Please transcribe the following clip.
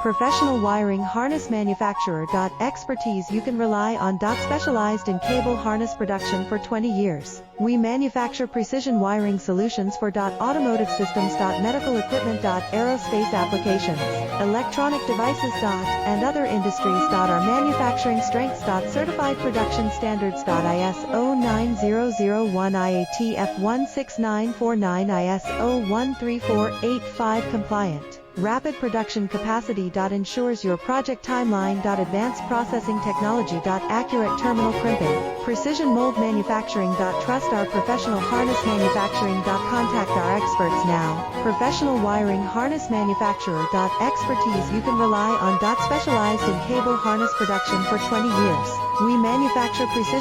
Professional wiring harness manufacturer. Expertise you can rely on. Specialized in cable harness production for 20 years. We manufacture precision wiring solutions for automotive systems, medical equipment, aerospace applications, electronic devices, and other industries. Our manufacturing strengths. Certified production standards. ISO 9001 IATF 16949 ISO 13485 compliant. Rapid production capacity. Ensures your project timeline. Advanced processing technology. Accurate terminal crimping. Precision mold manufacturing. Trust our professional harness manufacturing. Contact our experts now. Professional wiring harness manufacturer. Expertise you can rely on. Specialized in cable harness production for 20 years. We manufacture precision